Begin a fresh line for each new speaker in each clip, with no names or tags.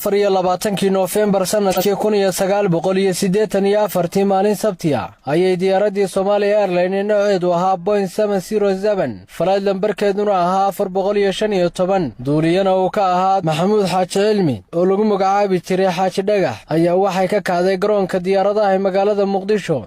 24 Noofembar sanadkii 1984 maalin Sabtiya ayay diyaaradii Somali Airlines nooceedu ahaa Boeing 707 flight lambarkeeduna ahaa 415 duuliyana uu ka ahaa Maxamuud Xaaji Cilmi oo lagu magacaabi jiray Xaaji Dhagax ayaa waxay ka kacday garoonka diyaaradaha ee magaalada Muqdisho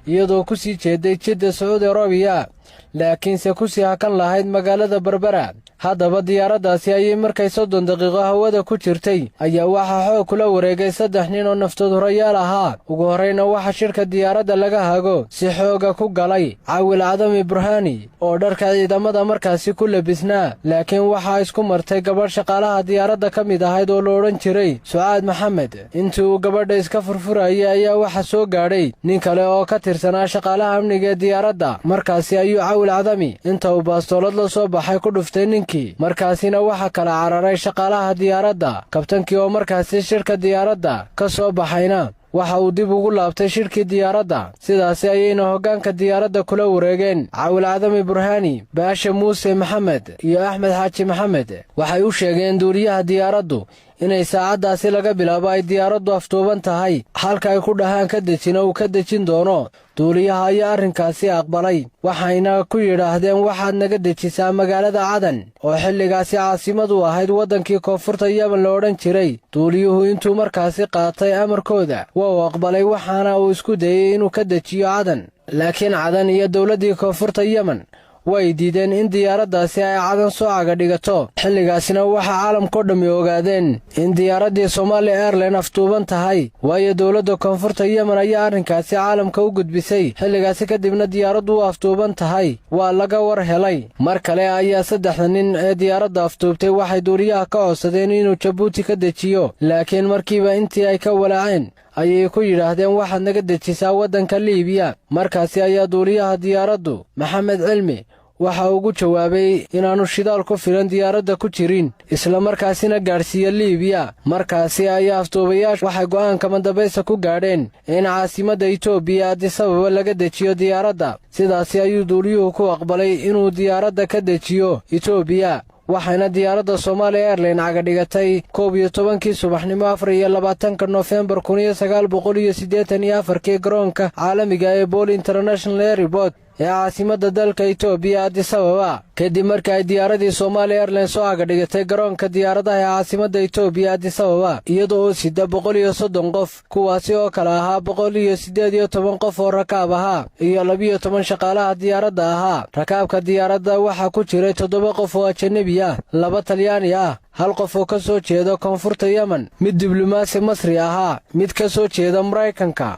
iyadoo ku sii jeeday Jidda Saudi Arabia laakiin se ku sii hakan lahayd magaalada Berbera. haddaba diyaaraddaasi ayay markay 30 daqiiqo hawada ku jirtay ayaa waxaa xoog kula wareegay 3 nin oo naftoodurayaal ahaa. ugu horreyna waxaa shirka diyaaradda laga hago si xooga ku galay Caawil Cadami Burhani oo dharka ciidamada markaasi ku labisnaa, laakiin waxaa isku martay gabadh shaqaalaha diyaaradda ka mid ahayd oo la odhan jiray Sucaad Maxamed. intii uu gabadha iska furfurayay ayaa waxaa soo gaadhay nin kale oo ka tirsanaa shaqaalaha amniga ee diyaaradda. markaasi ayuu Caawil Cadami inta uu baastoolad la soo baxay ku dhuftay ninkii, markaasina waxaa kala cararay shaqaalaha diyaaradda. kabtankii oo markaasi shirka diyaaradda ka soo baxayna waxa uu dib ugu laabtay shirkii diyaaradda. sidaasi ayayna hoggaanka diyaaradda kula wareegeen Caawil Cadami Burhani, Baashe Muuse Maxamed iyo Axmed Xaaji Maxamed. waxay u sheegeen duuliyaha diyaaraddu inay saacadaasi laga bilaabo ay diyaaraddu aftuuban tahay, halka ay ku dhahaan ka dejina uu ka dejin doono. duuliyaha ayaa arrinkaasi aqbalay, waxayna ku yidhaahdeen waxaad naga dejisaa magaalada Cadan oo xilligaasi caasimadu ahayd waddankii koonfurta Yemen la odhan jiray. duuliyuhu intuu markaasi qaatay amarkooda waa aqbalay, waxaana uu isku dayay inuu ka dejiyo Cadan, laakiin Cadan iyo dowladdii koonfurta Yemen way diideen in diyaaraddaasi ay Cadan soo caga dhigato. xilligaasina waxaa caalamkao dhammi ogaadeen in diyaaraddii Somali Airlines aftuuban tahay, waayo dowladda koonfurta Yemen ayaa arrinkaasi caalamka u gudbisay. xilligaasi kadibna diyaaraddu u aftuuban tahay waa laga war helay. mar kale ayaa 3 nin ee diyaaradda aftuubtay waxay duuliyaha ka codsadeen inuu Jabuuti ka dejiyo, laakiin markiiba intii ay ka walaaceen ayay ku yidhaahdeen waxaad naga dejisaa waddanka Liibiya. markaasi ayaa duuliyaha diyaaraddu Maxamed Cilmi waxa ugu jawaabay inaanu shidaal ku filan diyaaradda ku jirin, isla markaasina gaadhsiiya Liibiya. markaasi ayaa aftuubayaashu waxay go'aanka madambaysta ku gaadheen in caasimadda Itoobiya Addis Ababa laga dejiyo diyaaradda. sidaasi ayuu duuliyuhu ku aqbalay inuu diyaaradda ka dejiyo Itoobiya, waxayna diyaaradda Somali Airlines caga dhigatay 11 subaxnimo 24 Noofembar 1984 garoonka caalamiga ee Bole International Airport ee caasimadda dalka Itoobiya Addis Ababa. kadib markii ay diyaaradii Somali Airlines soo caga dhigatay garoonka diyaaradaha ee caasimadda Itoobiya Addis Ababa iyadoo sida 130 qof, kuwaasi oo kala ahaa 118 qof oo rakaab ahaa iyo 12 shaqaalaha diyaaradda ahaa. rakaabka diyaaradda waxaa ku jiray 7 qof oo ajnabi ah, 2 Talyaani ah, 1 qof oo ka soo jeeda koonfurta Yemen, mid diblomaasi Masri ahaa, mid ka soo jeeda Mareykanka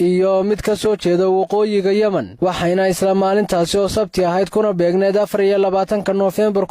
iyo mid ka soo jeeda waqooyiga Yemen. waxayna isla maalintaasi oo Sabti ahayd kuna beegneed 24 Noofembar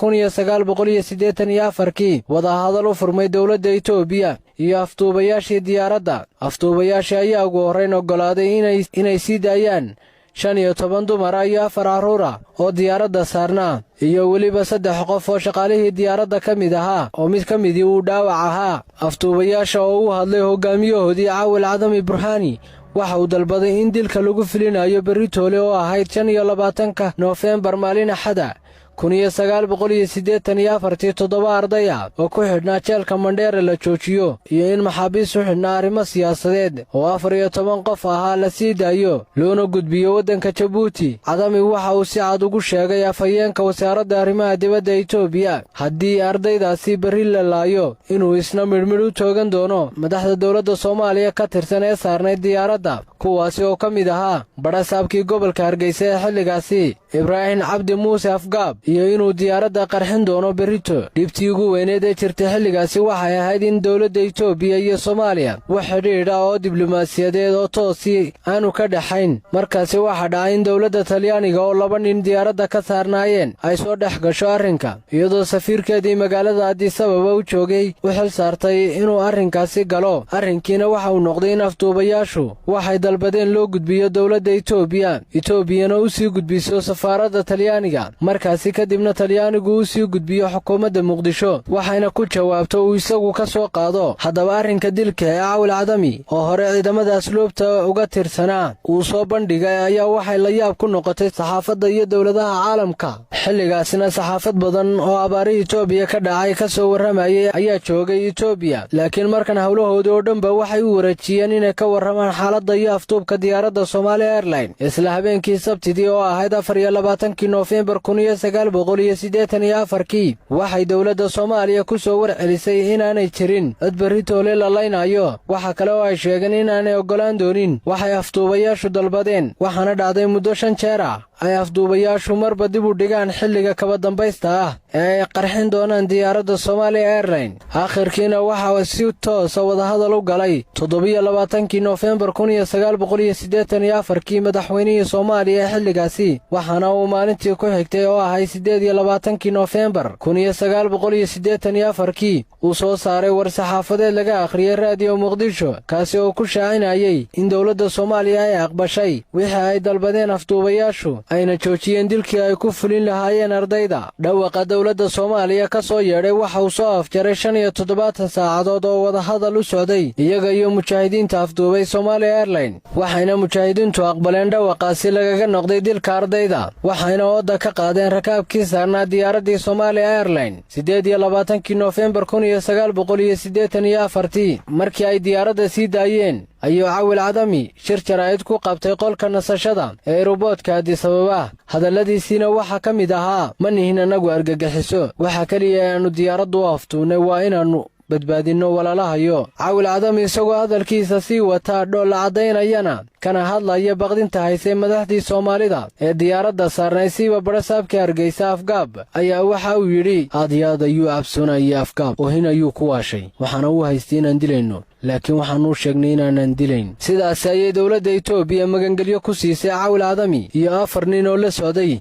1984 wadahadal u furmay dowladda Itoobiya iyo aftuubayaashii diyaaradda. aftuubayaashii ayaa ugu horrayn oggolaaday inay sii daayaan 15 dumar iyo 4 carruur oo diyaaradda saarnaa, iyo weliba 3 qof oo shaqaalihii diyaaradda ka mid ahaa oo mid ka midii uu dhaawac ahaa. aftuubayaasha oo u hadlay hoggaamiyahoodii Caawil Cadami Burhani waxa uu dalbaday in dilka lagu filinayo beritoole oo ahayd 25 Noofembar maalin Axada 1984 arday ah oo ku xidhnaa jeelka Mandheera la joojiyo, iyo in maxaabiis u xidhnaa arrimo siyaasadeed oo 14 qof ahaa la sii daayo loona gudbiyo waddanka Jabuuti. Cadami waxa uu si cad ugu sheegay afhayeenka wasaaradda arrimaha dibadda Itoobiya haddii ardaydaasi berri la laayo inuu isna midhmidh u toogan doono madaxda dowladda Soomaaliya ka tirsan ee saarnay diyaaradda, kuwaasi oo ka mid ahaa badhasaabkii gobolka Hargeysa ee xilligaasi Ibraahim Cabdi Muuse Afgaab, iyo inuu diyaaradda qarxin doono berrito. dhibtii ugu weyneed ee jirtay xilligaasi waxay ahayd in dowladda Itoobiya iyo Soomaaliya wax xidhiidh ah oo diblomaasiyadeed oo toosi aanu ka dhaxayn. markaasi waxaa dhacay in dowladda Talyaaniga oo 2 nin diyaaradda ka saarnaayeen ay soo dhex gasho arrinka, iyadoo safiirkeedii magaalada Addis Ababa u joogay u xil saartay inuu arrinkaasi galo. arrinkiina waxa uu noqday in aftuubayaashu waxay dalbadeen loo gudbiyo dowladda Itoobiya, Itoobiyana u sii gudbiso safaaradda Talyaaniga markaasi kadibna Talyaanigu uu sii gudbiyo xukuumadda Muqdisho waxayna ku jawaabto uu isagu ka soo qaado haddaba arrinka dilka ee Cawil Cadami oo hore ciidamada asluubta uga tirsanaa uu soo bandhigay ayaa waxay la yaab ku noqotay saxaafadda iyo dawladaha caalamka xilligaasina saxaafad badan oo abaari Itoobiya ka dhacay ka soo waramayay ayaa joogay Itoobiya laakiin markan hawlahooda oo dhanba waxay u wareejiyeen inay ka waramaan xaaladda iyo afduubka diyaaradda Somali Airlines isla habeenkii Sabtidii oo ahayd 24 Noofembar 1984 waxay dawladda Soomaaliya ku soo warcelisay inaanay jirin cid beritoole la laynayo waxa kale oo ay sheegeen inaanay ogolaan doonin waxay afduubayaashu dalbadeen waxaana dhacday muddo 5 jeer ah ay afduubayaashu marba dib u dhigaan xilliga kaba dambaysta ah ee ay qarxin doonaan diyaaradda Somali Airlines aakhirkiina waxa si toos ah wadahadal u galay 27 Noofembar 1984 madaxweynihii Soomaaliya xilligaasi waxaana uu maalintii ku xigtay oo ahay 28 Noofembar 1984 uu soo saaray war saxaafadeed laga akhriyay raadiyo Muqdisho kaasi oo ku shaacinayay in dawladda Soomaaliya ay aqbashay wixii ay dalbadeen afduubayaashu ayna joojiyeen dilkii ay ku fulin lahaayeen ardayda dhawaqa dawladda Soomaaliya ka soo yeedhay waxa uu soo afjaray 75 saacadood oo wadahadal u socday iyaga iyo mujaahidiinta afduubay Somali Airlines waxayna mujaahidiintu aqbaleen dhawaqaasi lagaga noqday dilka ardayda waxayna ooda ka qaadeen rakaabkii saarnaa diyaaraddii Somali Airlines 28 Noofembar 1984 markii ay diyaaradda sii daayeen ayuu Cawil Cadami shir jaraa'id ku qabtay qolka nasashada ee aeroboortka Addis Ababa hadalladiisina waxa ka mid ahaa ma nihin anagu argagixiso waxa kaliya aanu diyaaraddu u aftuunay waa inaanu badbaadino walaalahayo Cawil Cadami isagoo hadalkiisa sii wata dhoola cadaynayana kana hadlaya baqdinta haysay madaxdii Soomaalida ee diyaaradda saarnay siiba barasaabka Hargeysa Afgaab ayaa waxa uu yidhi aad ayuu cabsoonayay Afgaab oo hinayuu ku waashay waxaana uu haystay inaan dilayno laakiin waxaan u sheegnay inaanan dilayn sidaas ayay dawladda Itoobiya magangelyo ku siisay Cawil Cadami iyo 4 nin oo la socday